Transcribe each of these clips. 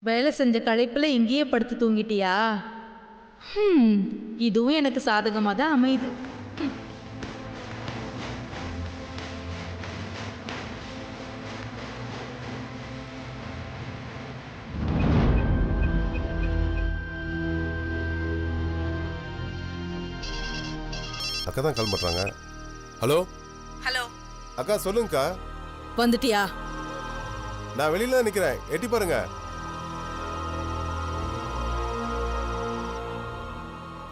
வேலை செஞ்ச களைப்புல இங்கேயே படுத்து தூங்கிட்டியா? இதுவும் எனக்கு சாதகமாக தான் அமையுது. அக்கா தான் கால் பண்றாங்க. ஹலோ ஹலோ அக்கா, சொல்லுங்கக்கா. வந்துட்டியா? நான் வெளியில தான் நிக்கிறேன், எட்டி பாருங்க.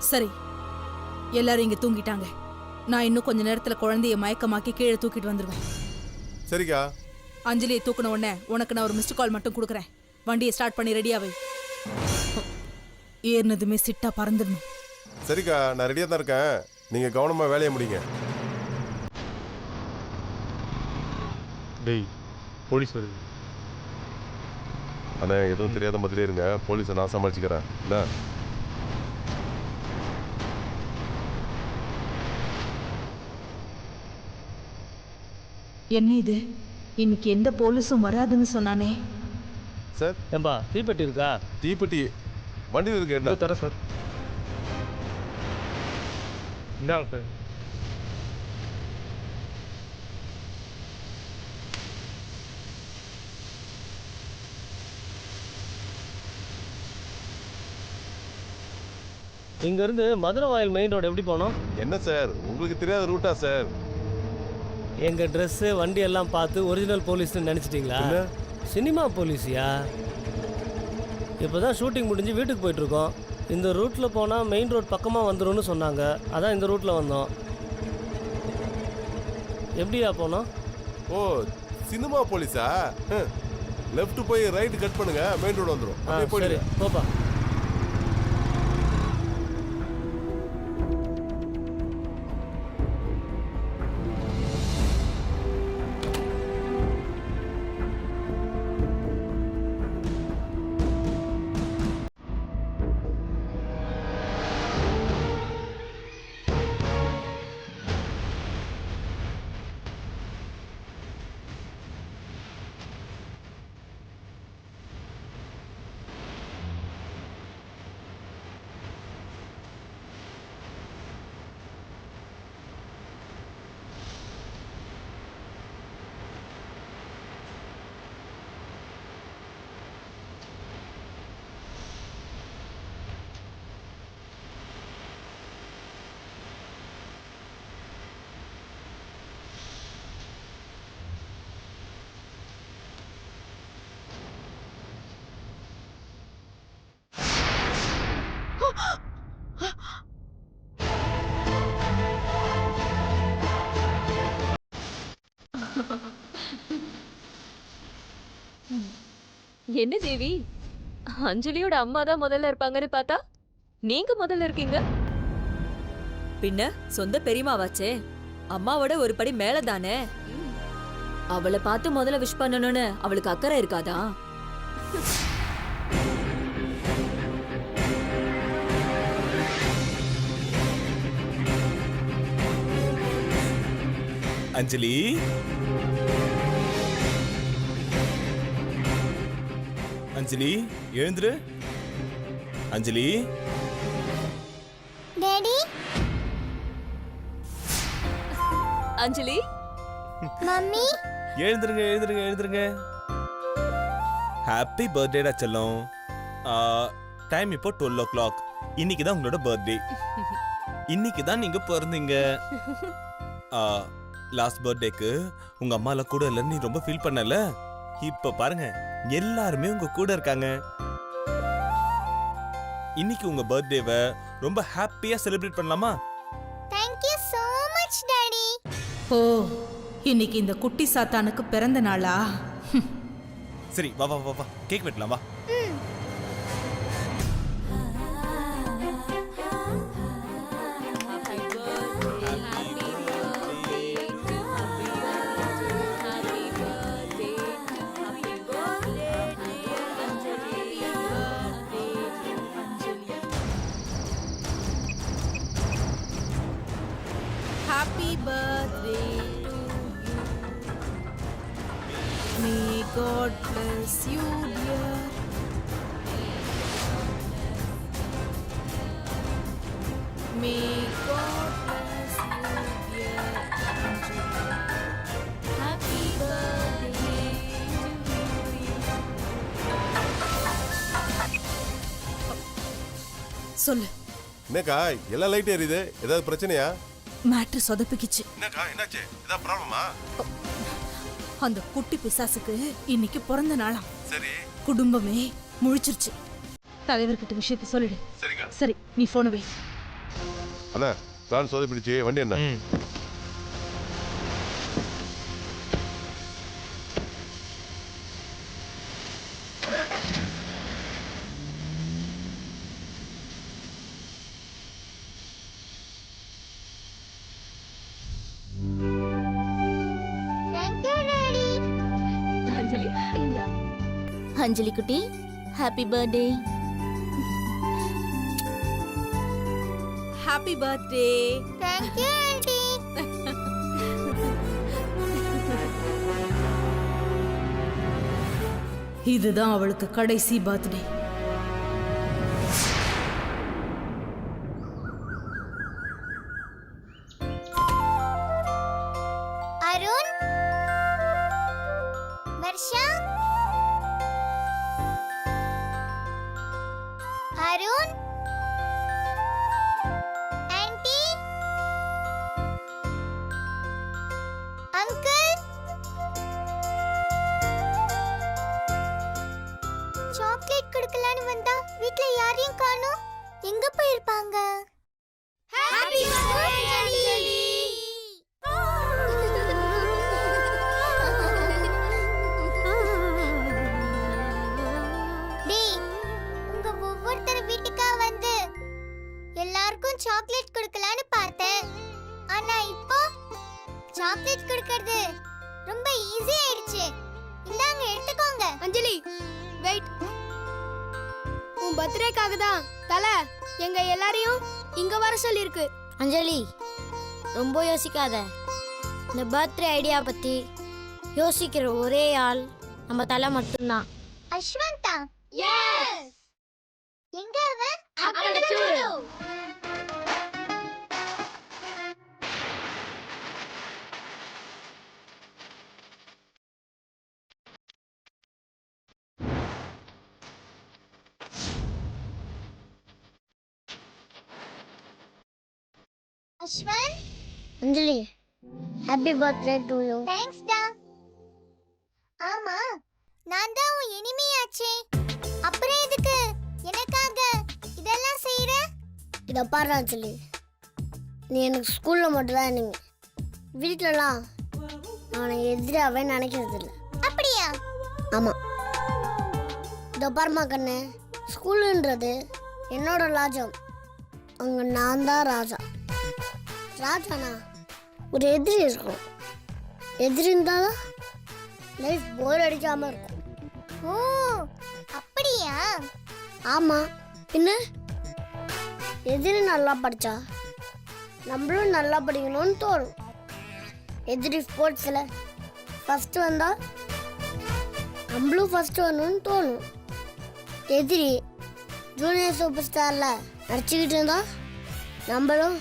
சரி, எல்லாரும் இங்க தூங்கிட்டாங்க. நான் இன்னும் கொஞ்ச நேரத்துல குழந்தைய மயக்கமாக்கி கீழே தூக்கிட்டு வந்துருவேன். சரிக்கா. அஞ்சலியை தூக்கின உடனே உனக்கு நான் ஒரு மிஸ்டு கால் மட்டும் கொடுக்குறேன். வண்டியை ஸ்டார்ட் பண்ணி ரெடியாவை. ஏறினதுமே சிட்டா பறந்துடணும். சரிக்கா, நான் ரெடியா தான் இருக்கேன். நீங்க கவனமா வேலையை முடிங்க. டேய், போலீஸ் வருது. அண்ணா, எதுவும் தெரியாத மாதிரி இருங்க. போலீஸை நான் சமாளிச்சுக்கிறேன். என்ன? என்ன இது? இன்னைக்கு எந்த போலீஸும் வராதுன்னு சொன்னானே. சார், ஏம்பா தீப்பெட்டி இருக்கா? தீப்பெட்டி வண்டியில் இருக்கு. என்ன தரேன் சார். இந்தாங்க சார். இங்கேருந்து மதுரை வாயில் மெயின் ரோடு எப்படி போனோம்? என்ன சார், உங்களுக்கு தெரியாத ரூட்டா சார்? எங்கள் ட்ரெஸ்ஸு வண்டி எல்லாம் பார்த்து ஒரிஜினல் போலீஸ்னு நினச்சிட்டிங்களா? சினிமா போலீஸியா? இப்போ தான் ஷூட்டிங் முடிஞ்சு வீட்டுக்கு போயிட்டுருக்கோம். இந்த ரூட்டில் போனால் மெயின் ரோட் பக்கமாக வந்துடும்னு சொன்னாங்க. அதான் இந்த ரூட்டில் வந்தோம். எப்படியா போனோம்? ஓ, சினிமா போலீஸா? லெஃப்ட் போய் ரைட் கட் பண்ணுங்க, மெயின் ரோடு வந்துடும். சரி, போப்பா. என்ன தேவி, அஞ்சலியோட அம்மா தான் முதல்ல இருப்பாங்கன்னு பார்த்தா நீங்க முதல்ல இருக்கீங்க. பின்ன சொந்த பெரியமாவாச்சே, அம்மாவோட ஒரு படி மேல தானே. அவளை பார்த்து முதல்ல விஷ் பண்ணணும்னு அவளுக்கு அக்கறை இருக்காதா? அஞ்சலி, அஞ்சலி எழுந்துரு. அஞ்சலி. டாடி. அஞ்சலி. மம்மி. எழுந்துருங்க எழுந்துருங்க எழுந்துருங்க. ஹாப்பி பர்த்டேடா செல்லம். டைம் இப்போ 12 o'clock. இன்னைக்கு தான் உங்களோட பர்த்டே. இன்னைக்கு தான் நீங்க பிறந்தீங்க. லாஸ்ட் பர்த்டேக்கு உங்க அம்மால கூட இல்லைன்னு நீ ரொம்ப ஃபீல் பண்ணல. இப்ப பாருங்க, எல்லாருமே உங்க கூட இருக்காங்க. இன்னைக்கு உங்க பர்த்டேவை ரொம்ப ஹாப்பியா செலிப்ரேட் பண்ணலாமா? Thank you so much daddy. ஓ, இன்னைக்கு இந்த குட்டி சாத்தானுக்கு பிறந்த நாளா? சரி, வா வா வா வா, கேக் வெட்டலாம் வா. Happy birthday to you. May God bless you, dear. சொல்லு. என்னக்கா எல்லா லைட் எரியுது, ஏதாவது பிரச்சனையா? மேட்ரு சொதப்பிக்கிச்சு. என்னக்கா என்னாச்சு, ஏதாவது ப்ராப்ளமா? அந்த குட்டி பிசாசுக்கு இன்னைக்கு பிறந்த நாளா. சரி குடும்பமே முழிச்சிருச்சு. தலைவர்கிட்ட விஷயத்த சொல்லிடு. சரிக்கா. சரி, நீ போன வை. அண்ணா பிளான் சொதப்பிடுச்சு, வண்டி என்ன? அஞ்சலி குட்டி, happy birthday. Happy birthday. Thank you aunty. இதுதான் அவளுக்கு கடைசி birthday. Arun, Varsha, Arun, aunty, uncle, chocolate கொடுக்கலான்னு வந்தா வீட்ல யாரையும் காணோம். எங்க போயிருப்பாங்க? ஹாப்பி பர்த்டே அஞ்சலி. டேய், உங்க ஒவ்வொருத்தர் வீட்டுக்கா வந்து எல்லாருக்கும் சாக்லேட் கொடுக்கலான்னு பார்த்தேன். ஆனா இப்போ சாக்லேட் கொடுக்கிறது ரொம்ப ஈஸி ஆயிடுச்சு. இந்தாங்க எடுத்துக்கோங்க. அஞ்சலி வெயிட், உன் பர்த்டேக்காக தான் தலை எங்க எல்லாரையும் இங்க வர சொல்லிருக்கு. அஞ்சலி, ரொம்ப யோசிக்காத. இந்த பர்த்டே ஐடியா பத்தி யோசிக்கிற ஒரே ஆள் நம்ம தலை மட்டும்தான். அஸ்வந்தா, எஸ். எங்க அவன்? அక్కడ చూడు. Ashwanth, Anjali, happy birthday to you. Thanks டா. ஆமா, நான் தான் உன் இனிமையாச்சே. அப்புறம் எதுக்கு எனக்காக இதெல்லாம் செய்யற? இத பாரு அஞ்சலி, நீ எனக்கு ஸ்கூல்ல மட்டும் தான் நீங்க, வீட்லலாம் நான் எதிராவே நினைக்கிறது இல்லை. அப்படியா? ஆமா. இத பாருமா கண்ணு, ஸ்கூலுன்றது என்னோட ராஜ்யம். அங்க நான் தான் ராஜா. ராஜானா ஒரு எதிரி இருக்கும். எதிரி இருந்தாதான் லைஃப் போர் அடிக்காம இருக்கும். ஓ அப்படியா? ஆமா, பின்ன எதிரி நல்லா படிச்சா நம்மளும் நல்லா படிக்கணும்னு தோணும். எதிரி ஸ்போர்ட்ஸில் ஃபஸ்ட்டு வந்தா நம்மளும் ஃபஸ்ட்டு வரணும்னு தோணும். எதிரி ஜூனியர் சூப்பர் ஸ்டாரில் நடிச்சுக்கிட்டு இருந்தா நம்மளும்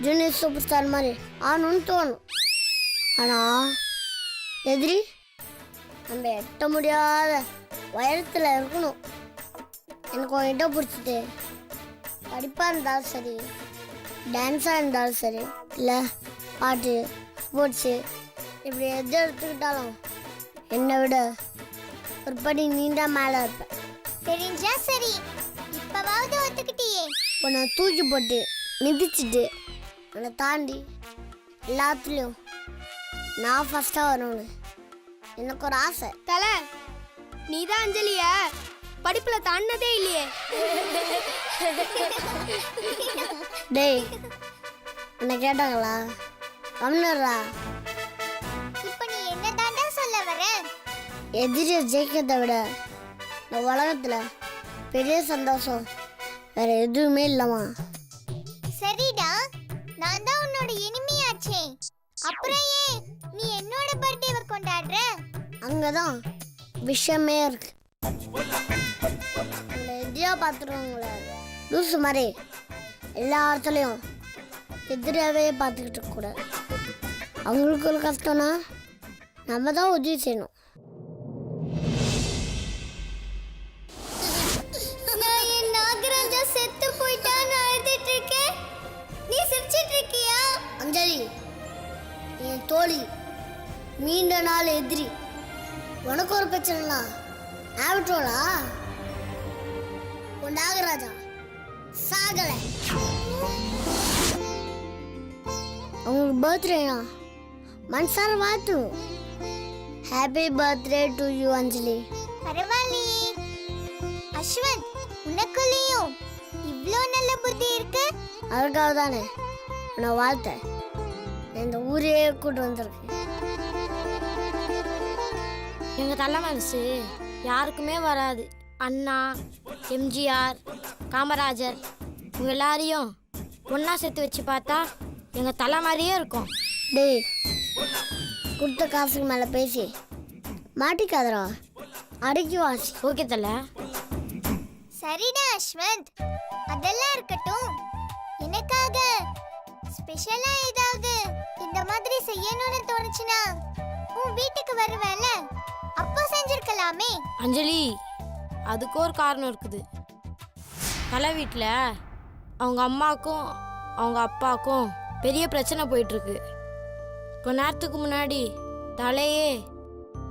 ஜூனியர் சூப்பர் ஸ்டார் மாதிரி ஆகணும்னு தோணும். ஆனால் எதிரி நம்ம எட்ட முடியாத உயரத்தில் இருக்கணும். எனக்கு உன்கிட்ட பிடிச்சிட்டு படிப்பாக இருந்தாலும் சரி, டான்ஸாக இருந்தாலும் சரி, இல்லை பாட்டு, ஸ்போர்ட்ஸு, இப்படி எது எடுத்துக்கிட்டாலும் என்னை விட ஒரு படி நீண்டா மேலே இருப்பேன். தெரிஞ்சா சரி, இப்போவாவது ஒத்துக்கிட்டியே. உன்னை தூக்கி போட்டு மிதிச்சுட்டு உன்னை தாண்டி எல்லாத்துலேயும் நான் ஃபஸ்ட்டாக வரணும்னு எனக்கு ஒரு ஆசை. தலை, நீ தான் அஞ்சலிய படிப்புல தாண்டதே இல்லையே. டேய், உன்னை கேட்டாங்களா? கம்னரா, இப்போ நீ என்ன தாண்டா சொல்ல வர? எதிரியை ஜெயிக்கிறதை விட இந்த உலகத்தில் பெரிய சந்தோஷம் வேற எதுவுமே இல்லைம்மா. சரிடா, நான் தான் உன்னோட இனிமையாச்சே. அப்புறம் ஏன் நீ என்னோட பர்த்டேவை கொண்டாடுற? அங்கதான் விஷயமே இருக்கு. உங்களை எதிரியா பார்த்துருவாங்களே லூசு மாதிரி எல்லா இடத்துலையும் எதிராகவே பார்த்துக்கிட்டு இருக்கக்கூடாது. அவங்களுக்கு ஒரு கஷ்டம்னா நம்ம தான் உதவி செய்யணும். நாகராஜா செத்து போயிட்டான். நாள் எதிரி. உனக்கு ஒரு பிரச்சனைனா நான் விட்டுருவா? உன் நாகராஜா சாகல. உங்களுக்கு பர்த்டேனா மனசார வாழ்த்து. ஹாப்பி பர்த்டே டு யூ அஞ்சலி. பரவாயில்லையே அஸ்வந்த், உனக்குள்ளேயும் இவ்ளோ நல்ல புத்தி இருக்கு. அதுக்காக தானே நான் வாழ்த்தேன். இந்த ஊரே கூட்டு வந்திருக்கு. எங்க தலை மனசு யாருக்குமே வராது. அண்ணா, எம்ஜிஆர், காமராஜர் இவங்க எல்லாரையும் ஒண்ணா சேர்த்து வச்சு பார்த்தா எங்க தலை மாதிரியே இருக்கும். டேய், கொடுத்த காசுக்கு மேலே பேசி மாட்டிக்காதரா. அடக்கி வாசி. ஓகே தலை. சரிடா அஸ்வந்த், அதெல்லாம் இருக்கட்டும். எனக்காக ஸ்பெஷலா ஏதாவது இந்த மாதிரி செய்யணும்னு தோணுச்சுன்னா உன் வீட்டுக்கு வருவேல, அப்போ செஞ்சிருக்கலாமே. அஞ்சலி, அதுக்கு ஒரு காரணம் இருக்குது. தலை வீட்டில் அவங்க அம்மாக்கும் அவங்க அப்பாவுக்கும் பெரிய பிரச்சனை போயிட்டுருக்கு. கொஞ்ச நேரத்துக்கு முன்னாடி தலையே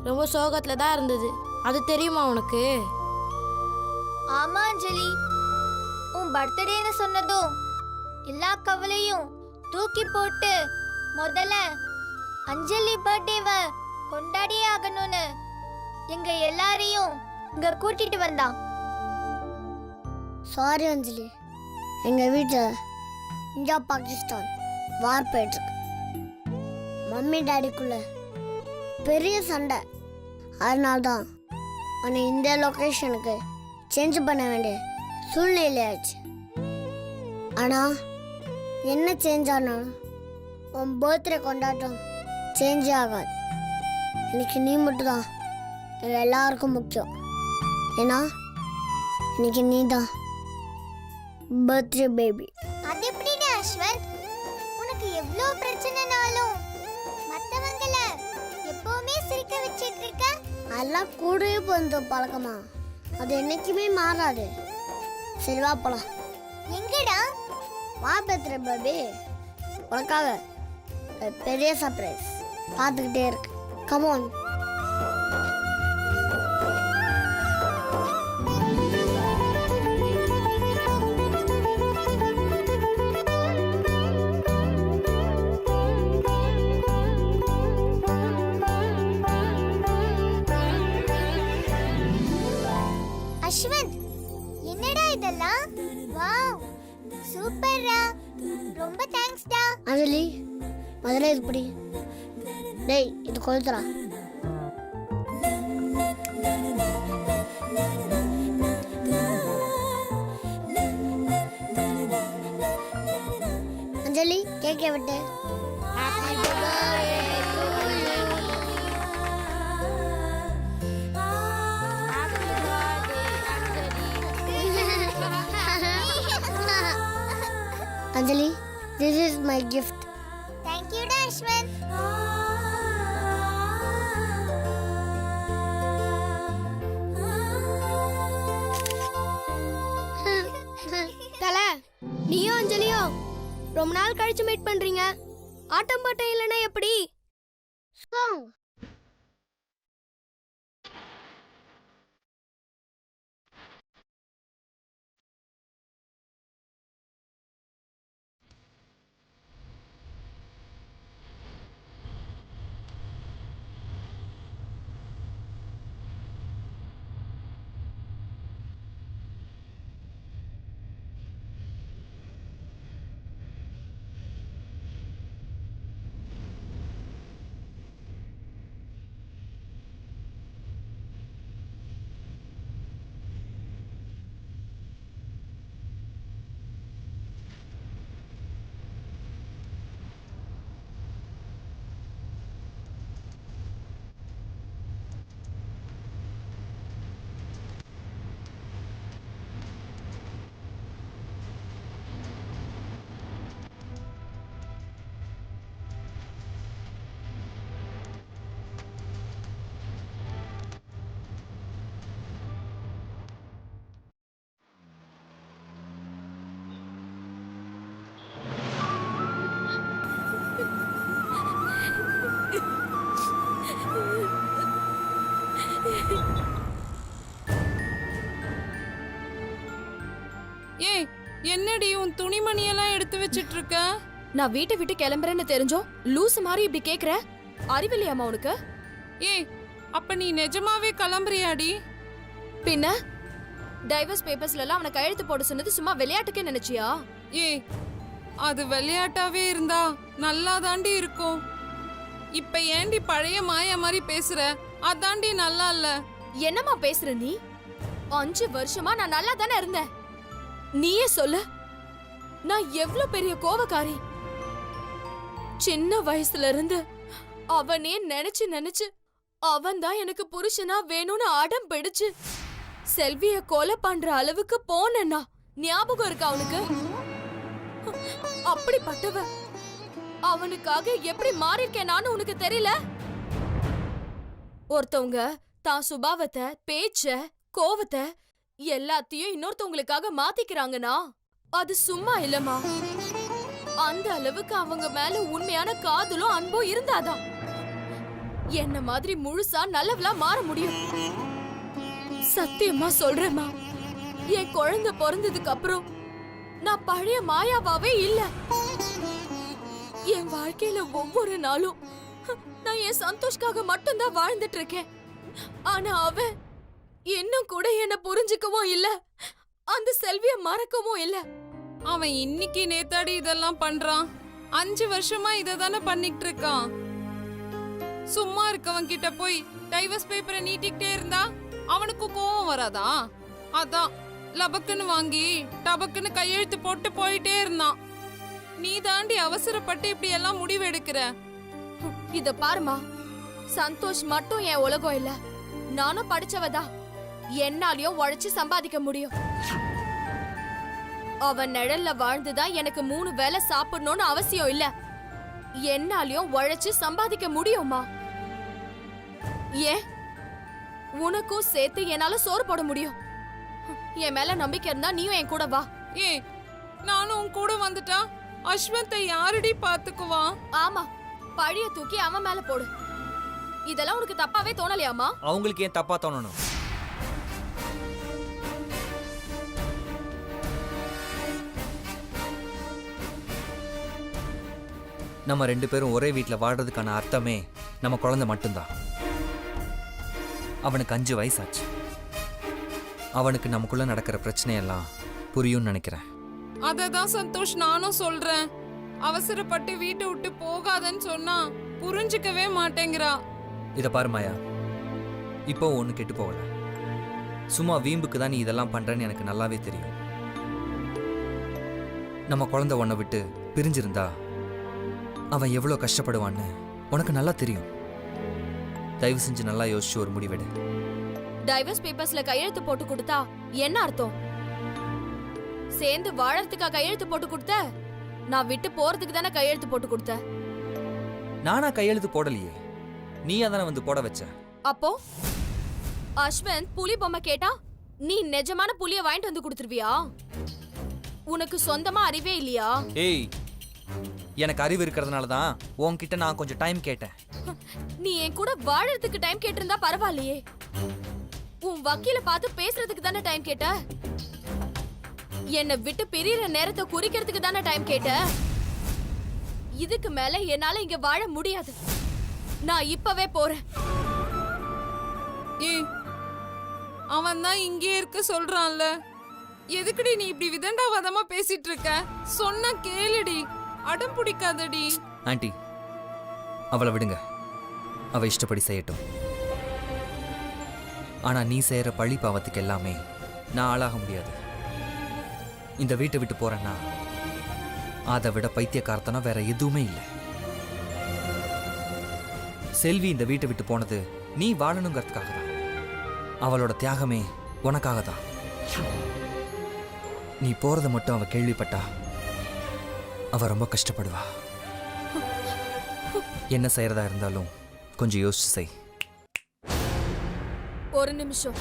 ரொம்ப சோகத்தில் தான் இருந்தது. அது தெரியுமா உனக்கு? ஆமா அஞ்சலி, உன் பர்த்டேன்னு சொன்னதும் எல்லா கவலையும் தூக்கி போட்டு முதல்ல அஞ்சலி பர்த்டேவை கொண்டாடியே ஆகணும்னு எங்க எல்லாரையும் இங்க கூட்டிட்டு வந்தான். சாரி அஞ்சலி, எங்கள் வீட்டில் இந்தியா பாகிஸ்தான் வார் போயிட்டுருக்கு. மம்மி டாடிக்குள்ள பெரிய சண்டை. அதனால தான் அவனை இந்த லொக்கேஷனுக்கு சேஞ்ச் பண்ண வேண்டிய சூழ்நிலை ஆயிடுச்சு. ஆனால் என்ன சேஞ்ச் ஆனாலும் உன் பர்த்டே கொண்டாட்டம் சேஞ்சே ஆகாது. இன்னைக்கு நீ மட்டும்தான் எங்கள் எல்லாருக்கும் முக்கியம். ஏன்னா இன்னைக்கு நீ தான் பர்த்டே பேபி. அது எப்படிடா அஸ்வந்த்? உனக்கு எவ்வளோ பிரச்சனைனாலும் மற்றவங்கள எப்பவுமே சிரிக்க வச்சிட்டு இருக்க. அதெல்லாம் கூடவே போந்த பழக்கமா, அது என்னைக்குமே மாறாது. சரி வா போலாம். எங்கடா? வா பர்த்டே பேபி, உனக்காக ஒரு பெரிய சர்ப்ரைஸ் பார்த்துக்கிட்டே இருக்கு. கமான். அஸ்வந்த், என்னடா இதெல்லாம்? வாவ், சூப்பர்ரா. ரொம்ப தேங்க்ஸ்டா. அஞ்சலி, முதல்ல இது பிடி. டேய், இது கொளுத்துறா. அஞ்சலி, கேக்க விட்டு. Anjali, this is my gift. Thank you, Ashwin. தல, நீயும் அஞ்சலியும் ரொம்ப நாள் கழிச்சு மீட் பண்றீங்க. ஆட்டம் பாட்டம் இல்லைன்னா எப்படி? Song. ஏய் என்னடி உன் துணிமணியெல்லாம் எடுத்து வச்சிட்டு இருக்க? நான் வீட்டை விட்டு கிளம்புறேன்னு தெரிஞ்சோம் லூசு மாதிரி இப்படி கேக்குற? அறிவில்லையாமா உனக்கு? ஏய் அப்ப நீ நிஜமாவே கிளம்புறியாடி? பின்ன டைவர்ஸ் பேப்பர்ஸ்ல எல்லாம் அவனை கையெழுத்து போட சொன்னது சும்மா விளையாட்டுக்கே நினைச்சியா? ஏய் அது விளையாட்டாவே இருந்தா நல்லா தாண்டி இருக்கும். இப்ப ஏண்டி பழைய மாயா மாதிரி பேசுற? அதாண்டி நல்லா இல்ல. என்னம்மா பேசுற நீ? 5 வருஷமா நான் நல்லா தானே இருந்தேன். நீயே சொல்லு, நான் எவ்வளவு பெரிய கோவக்காரி. சின்ன வயசுல இருந்து அவனே நினைச்சு நினைச்சு அவன் தான் எனக்கு புருஷனா வேணும்னு அடம் பிடிச்சு செல்விய கொலை பண்ற அளவுக்கு போனேன்னா ஞாபகம் இருக்கா அவனுக்கு? அப்படிப்பட்டவ அவனுக்காக எப்படி மாறிருக்கேன் நானும் உனக்கு தெரியல? ஒருத்தவங்க தான் சுபாவத்தை, பேச்ச, கோவத்தை எல்லாத்தையும் இன்னொருத்தவங்களுக்காக மாத்திக்கிறாங்கன்னா அது சும்மா இல்லம்மா. அந்த அளவுக்கு அவங்க மேல உண்மையான காதலும் அன்பும் இருந்தாதான் என்ன மாதிரி முழுசா நல்லவளா மாற முடியும். சத்தியமா சொல்றேம்மா, என் குழந்தை பிறந்ததுக்கு அப்புறம் நான் பழைய மாயாவாவே இல்ல. என் வாழ்க்கையில ஒவ்வொரு நாளும் நான் என் சந்தோஷ்காக மட்டும்தான் வாழ்ந்துட்டு இருக்கேன். ஆனா அவன் இன்னும் கூட என்ன புரிஞ்சுக்கவும் இல்ல, அந்த செல்விய மறக்கவும் இல்ல. அவன் இன்னைக்கு நேத்தாடி இதெல்லாம் பண்றான். 5 வருஷமா இத தானே பண்ணிட்டு இருக்கான். சும்மா இருக்கவன் கிட்ட போய் டைவர்ஸ் பேப்பரை நீட்டிக்கிட்டே இருந்தா அவனுக்கு கோவம் வராதா? அதான் லபக்குன்னு வாங்கி டபக்குன்னு கையெழுத்து போட்டு போயிட்டே இருந்தான். நீ தாண்டி அவசரப்பட்டு இப்படி எல்லாம் முடிவு எடுக்கிற. இத பாருமா, சந்தோஷ் மட்டும் என் உலகம் இல்ல. நானும் படிச்சவதான். என்னாலயும் உழைச்சு சம்பாதிக்க முடியும். அவன் நிழல்ல வாழ்ந்துதான் எனக்கு 3 வேளை சாப்பிடணும்னு அவசியம் இல்ல. என்னாலயும் உழைச்சு சம்பாதிக்க முடியுமா? ஏன் உனக்கும் சேர்த்து என்னால சோறு போட முடியும். என் மேல நம்பிக்கை இருந்தா நீயும் என் கூட வா. ஏய் நானும் உன் கூட வந்துட்டா அஸ்வந்தை யாரடி பாத்துக்குவான்? ஆமா, பழிய தூக்கி அவன் மேல போடு. இதெல்லாம் உனக்கு தப்பாவே தோணலையாமா? அவங்களுக்கு ஏன் தப்பா தோணணும்? நம்ம 2 பேரும் ஒரே வீட்டில் வாழ்றதுக்கான அர்த்தமே நம்ம குழந்தை மட்டும்தான். அவனுக்கு 5 வயசாச்சு. அவனுக்கு நமக்குள்ள நடக்கிற பிரச்சனையெல்லாம் புரியும்னு நினைக்கிறேன். அததான் சந்தோஷ் நானும் சொல்றேன். அவசரப்பட்டு வீட்டை விட்டு போகாதன்னு சொன்னா புரிஞ்சுக்கவே மாட்டேங்கிறா. இதை பாரு மாயா, இப்போ ஒன்று கெட்டு போகல. சும்மா வீம்புக்கு தான் நீ இதெல்லாம் பண்றேன்னு எனக்கு நல்லாவே தெரியும். நம்ம குழந்தை உன்னை விட்டு பிரிஞ்சிருந்தா அவன் எவ்வளோ கஷ்டப்படுவான்னு உனக்கு நல்லா தெரியும். தயவு செஞ்சு நல்லா யோசிச்சு ஒரு முடிவெடு. டைவர்ஸ் பேப்பர்ஸ்ல கையெழுத்து போட்டு கொடுத்தா என்ன அர்த்தம்? சேர்ந்து வாழறதுக்கா கையெழுத்து போட்டு கொடுத்த? நான் விட்டு போறதுக்கு தானே கையெழுத்து போட்டு கொடுத்த. நானா கையெழுத்து போடலையே, நீ அதான வந்து போட வச்ச. அப்போ அஸ்வந்த் புலி பொம்மை கேட்டா நீ நிஜமான புலிய வாங்கிட்டு வந்து கொடுத்துருவியா? உனக்கு சொந்தமா அறிவே இல்லையா? ஏய், எனக்கு அறிவு இருக்கிறதுனால தான் உன்கிட்ட நான் கொஞ்சம் டைம் கேட்டேன். நீ என் கூட வாழறதுக்கு டைம் கேட்டிருந்தா பரவாயில்லையே. உன் வக்கீல பார்த்து பேசுறதுக்கு தானே டைம் கேட்ட. என்னை விட்டு பிரியற நேரத்தை குறிக்கிறதுக்கு தானே டைம் கேட்ட. இதுக்கு மேல என்னால இங்க வாழ முடியாது. நான் இப்பவே போறேன். ஏய் அவன் தான் இங்கே இருக்க சொல்றான்ல, எதுக்குடி நீ இப்படி விதண்டாவாதமா பேசிட்டு இருக்க? சொன்னா கேளுடி, அடம் பிடிக்காதடி. ஆண்டி, அவளை விடுங்க. அவ இஷ்டப்படி செய்யட்டும். ஆனா நீ செய்யற பழி பாவத்துக்கு எல்லாமே நான் ஆளாக முடியாது. இந்த வீட்டை விட்டு போறேன்னா அதை விட பைத்தியக்காரத்தனம் வேற எதுவுமே இல்லை. செல்வி இந்த வீட்டை விட்டு போனது நீ வாழணுங்கிறதுக்காக தான். அவளோட தியாகமே உனக்காக தான். நீ போறதை மட்டும் அவ கேள்விப்பட்டா அவ ரொம்ப கஷ்டப்படுவா. என்ன செய்யறதா இருந்தாலும் கொஞ்சம் யோசிச்சு செய். ஒரு நிமிஷம்.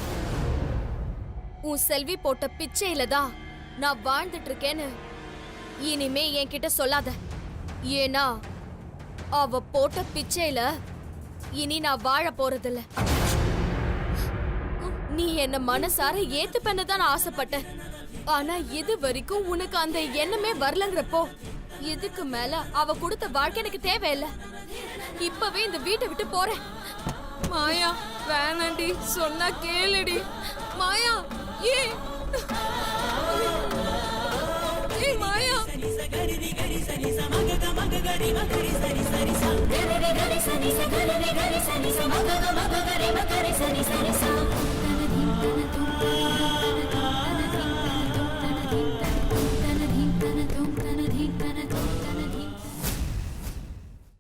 உன் செல்வி போட்ட பிச்சையில தான் நான் வாழ்ந்துட்டு இருக்கேன்னு இனிமே என்கிட்ட சொல்லாத. ஏன்னா அவ போட்ட பிச்சையில இனி நான் வாழ போறதில்ல. நீ என்ன மனசார ஏத்துப்பேன்னு தான் நான் ஆசைப்பட்டேன். ஆனா இது வரைக்கும் உனக்கு அந்த எண்ணமே வரலங்கிறப்போ இதுக்கு மேல அவ கொடுத்த வாழ்க்கை எனக்கு தேவையில்ல. இப்பவே இந்த வீட்டை விட்டு போறேன். மாயா வேணாண்டி, சொன்னா கேளுடி. மாயா ஏ மாயா